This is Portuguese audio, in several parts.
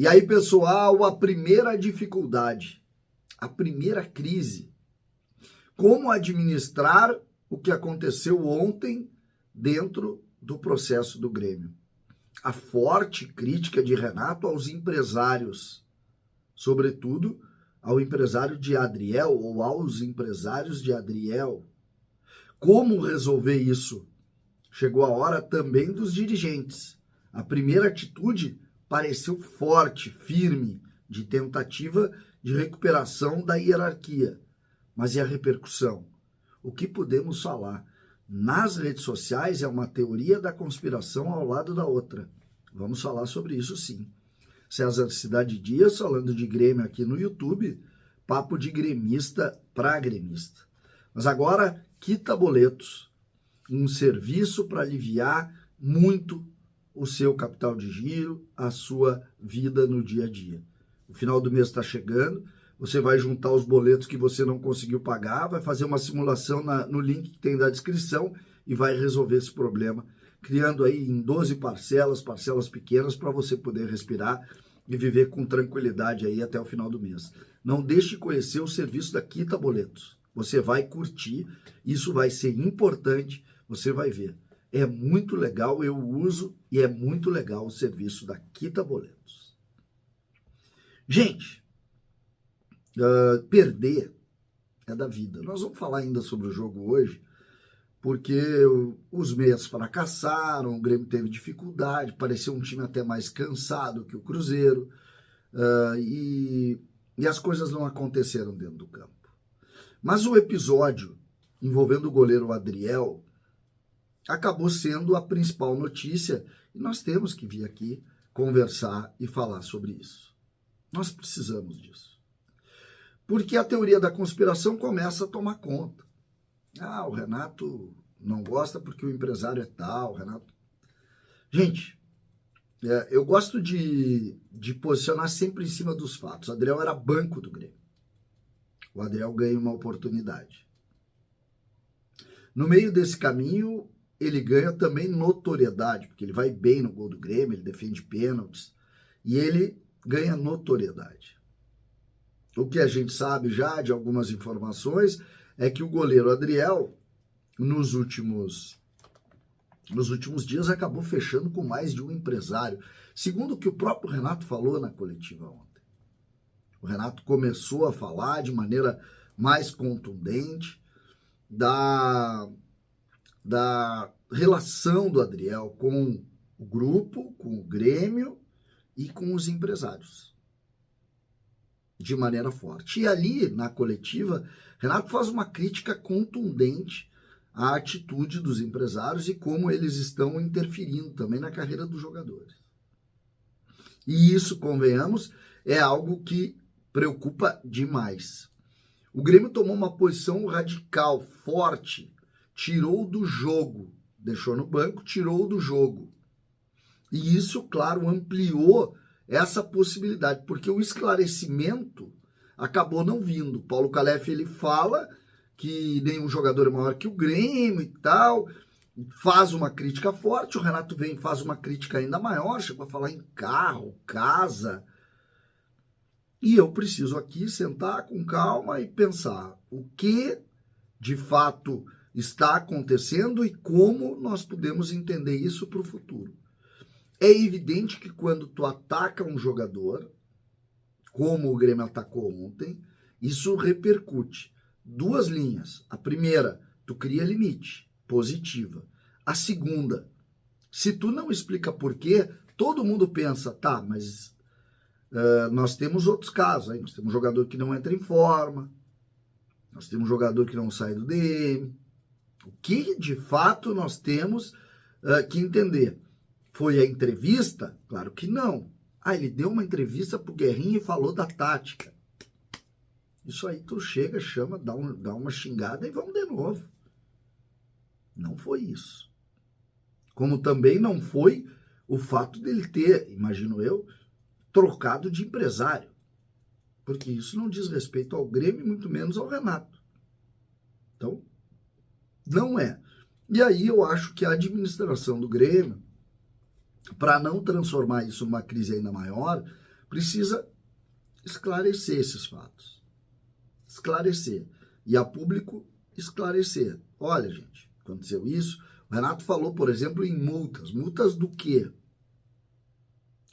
E aí, pessoal, a primeira dificuldade, a primeira crise. Como administrar o que aconteceu ontem dentro do processo do Grêmio? A forte crítica de Renato aos empresários, sobretudo ao empresário de Adriel ou aos empresários de Adriel. Como resolver isso? Chegou a hora também dos dirigentes. A primeira atitude pareceu forte, firme, de tentativa de recuperação da hierarquia. Mas e a repercussão? O que podemos falar? Nas redes sociais é uma teoria da conspiração ao lado da outra. Vamos falar sobre isso sim. César Cidade Dias falando de Grêmio aqui no YouTube, papo de gremista para gremista. Mas agora, quita boletos, um serviço para aliviar muito o seu capital de giro, a sua vida no dia a dia. O final do mês está chegando, você vai juntar os boletos que você não conseguiu pagar, vai fazer uma simulação no link que tem da descrição e vai resolver esse problema, criando aí em 12 parcelas pequenas para você poder respirar e viver com tranquilidade aí até o final do mês. Não deixe de conhecer o serviço da Quita Boletos. Você vai curtir, isso vai ser importante, você vai ver. É muito legal, eu uso e é muito legal o serviço da Quita Boletos. Gente, perder é da vida. Nós vamos falar ainda sobre o jogo hoje, porque os meias fracassaram, o Grêmio teve dificuldade, pareceu um time até mais cansado que o Cruzeiro, e as coisas não aconteceram dentro do campo. Mas o episódio envolvendo o goleiro Adriel acabou sendo a principal notícia e nós temos que vir aqui conversar e falar sobre isso. Nós precisamos disso. Porque a teoria da conspiração começa a tomar conta. O Renato não gosta porque o empresário é tal, Renato... Gente, eu gosto de posicionar sempre em cima dos fatos. O Adriel era banco do Grêmio. O Adriel ganha uma oportunidade. No meio desse caminho, ele ganha também notoriedade, porque ele vai bem no gol do Grêmio, ele defende pênaltis, e ele ganha notoriedade. O que a gente sabe já de algumas informações é que o goleiro Adriel, nos últimos dias, acabou fechando com mais de um empresário, segundo o que o próprio Renato falou na coletiva ontem. O Renato começou a falar de maneira mais contundente da relação do Adriel com o grupo, com o Grêmio e com os empresários, de maneira forte. E ali, na coletiva, Renato faz uma crítica contundente à atitude dos empresários e como eles estão interferindo também na carreira dos jogadores. E isso, convenhamos, é algo que preocupa demais. O Grêmio tomou uma posição radical, forte, tirou do jogo, deixou no banco, tirou do jogo. E isso, claro, ampliou essa possibilidade, porque o esclarecimento acabou não vindo. Paulo Calef, ele fala que nenhum jogador é maior que o Grêmio e tal, faz uma crítica forte, o Renato vem e faz uma crítica ainda maior, chegou a falar em carro, casa. E eu preciso aqui sentar com calma e pensar o que de fato está acontecendo e como nós podemos entender isso para o futuro. É evidente que quando tu ataca um jogador, como o Grêmio atacou ontem, isso repercute. Duas linhas. A primeira, tu cria limite, positiva. A segunda, se tu não explica por quê, todo mundo pensa, tá, mas nós temos outros casos. Aí. Nós temos um jogador que não entra em forma, nós temos um jogador que não sai do DM. O que de fato nós temos que entender? Foi a entrevista? Claro que não. Ele deu uma entrevista pro Guerrinha e falou da tática. Isso aí tu chega, chama, dá uma xingada e vamos de novo. Não foi isso. Como também não foi o fato dele ter, imagino eu, trocado de empresário. Porque isso não diz respeito ao Grêmio, muito menos ao Renato. Então, não é. E aí eu acho que a administração do Grêmio, para não transformar isso numa crise ainda maior, precisa esclarecer esses fatos. Esclarecer. E a público esclarecer. Olha, gente, aconteceu isso. O Renato falou, por exemplo, em multas. Multas do quê?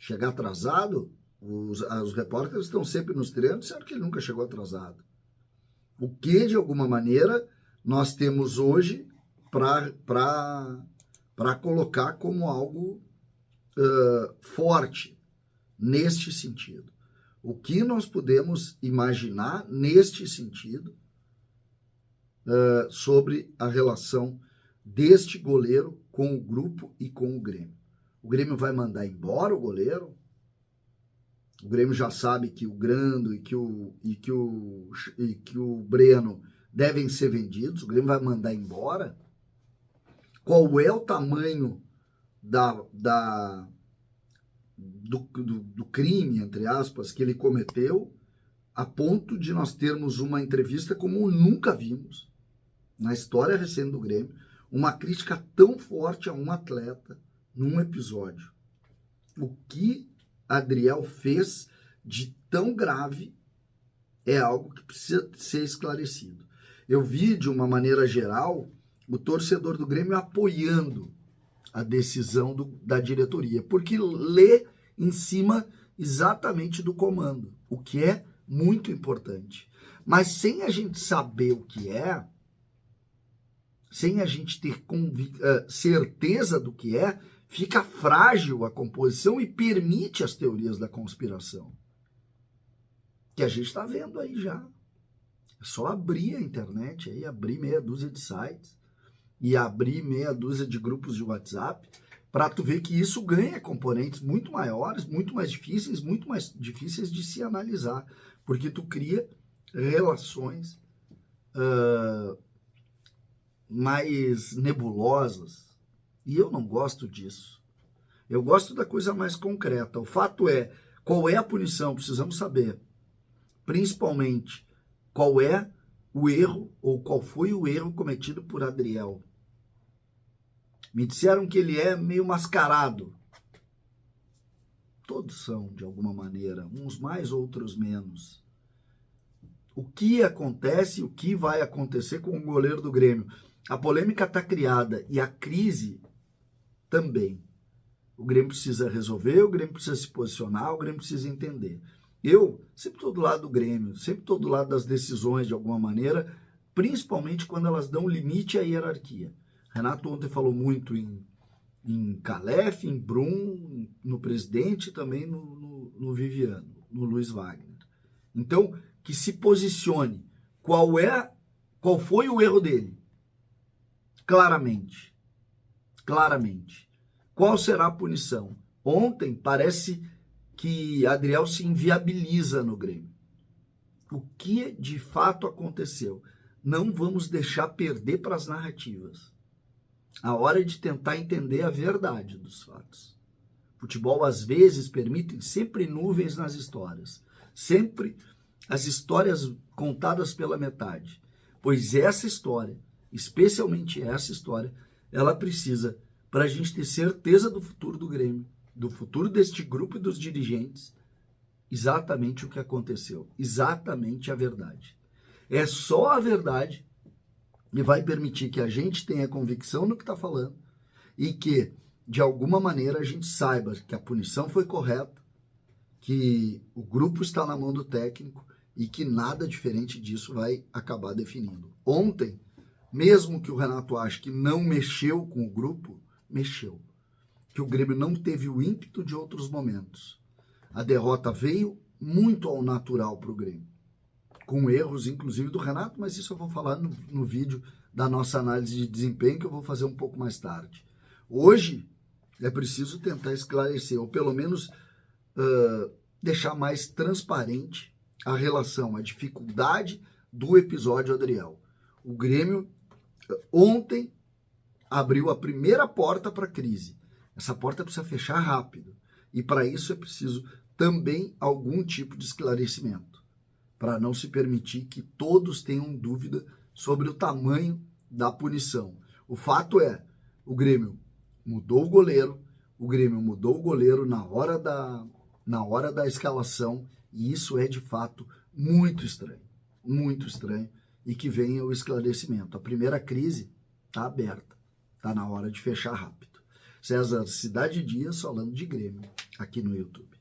Chegar atrasado? Os repórteres estão sempre nos treinos, disseram que ele nunca chegou atrasado. O que, de alguma maneira, nós temos hoje para colocar como algo forte neste sentido? O que nós podemos imaginar neste sentido sobre a relação deste goleiro com o grupo e com o Grêmio? O Grêmio vai mandar embora o goleiro? O Grêmio já sabe que o Grando e que o Breno devem ser vendidos. O Grêmio vai mandar embora? Qual é o tamanho do crime, entre aspas, que ele cometeu, a ponto de nós termos uma entrevista como nunca vimos na história recente do Grêmio, uma crítica tão forte a um atleta num episódio? O que Adriel fez de tão grave é algo que precisa ser esclarecido. Eu vi, de uma maneira geral, o torcedor do Grêmio apoiando a decisão da diretoria, porque lê em cima exatamente do comando, o que é muito importante. Mas sem a gente saber o que é, sem a gente ter certeza do que é, fica frágil a composição e permite as teorias da conspiração, que a gente está vendo aí já. É só abrir a internet, aí, abrir meia dúzia de sites e abrir meia dúzia de grupos de WhatsApp para tu ver que isso ganha componentes muito maiores, muito mais difíceis de se analisar, porque tu cria relações mais nebulosas. E eu não gosto disso. Eu gosto da coisa mais concreta. O fato é, qual é a punição? Precisamos saber. Principalmente, qual é o erro, ou qual foi o erro cometido por Adriel. Me disseram que ele é meio mascarado. Todos são, de alguma maneira. Uns mais, outros menos. O que acontece, o que vai acontecer com o goleiro do Grêmio? A polêmica está criada e a crise também. O Grêmio precisa resolver, o Grêmio precisa se posicionar, o Grêmio precisa entender. Eu sempre estou do lado do Grêmio, sempre estou do lado das decisões de alguma maneira, principalmente quando elas dão limite à hierarquia. Renato ontem falou muito em Calef, em Brum, no presidente e também no Viviano, no Luiz Wagner. Então, que se posicione. Qual foi o erro dele? Claramente. Qual será a punição? Ontem parece que Adriel se inviabiliza no Grêmio. O que de fato aconteceu? Não vamos deixar perder para as narrativas. A hora de tentar entender a verdade dos fatos. Futebol, às vezes, permite sempre nuvens nas histórias. Sempre as histórias contadas pela metade. Pois essa história, especialmente essa história, ela precisa, para a gente ter certeza do futuro do Grêmio, do futuro deste grupo e dos dirigentes, exatamente o que aconteceu, exatamente a verdade. É só a verdade que vai permitir que a gente tenha convicção no que está falando e que, de alguma maneira, a gente saiba que a punição foi correta, que o grupo está na mão do técnico e que nada diferente disso vai acabar definindo. Ontem, mesmo que o Renato ache que não mexeu com o grupo, mexeu. Que o Grêmio não teve o ímpeto de outros momentos. A derrota veio muito ao natural para o Grêmio. Com erros, inclusive, do Renato, mas isso eu vou falar no vídeo da nossa análise de desempenho, que eu vou fazer um pouco mais tarde. Hoje, é preciso tentar esclarecer, ou pelo menos deixar mais transparente a relação, a dificuldade do episódio Adriel. O Grêmio, ontem, abriu a primeira porta para a crise. Essa porta precisa fechar rápido. E para isso é preciso também algum tipo de esclarecimento, para não se permitir que todos tenham dúvida sobre o tamanho da punição. O fato é, o Grêmio mudou o goleiro na hora na hora da escalação, e isso é de fato muito estranho, e que venha o esclarecimento. A primeira crise está aberta, está na hora de fechar rápido. César Cidade Dias falando de Grêmio aqui no YouTube.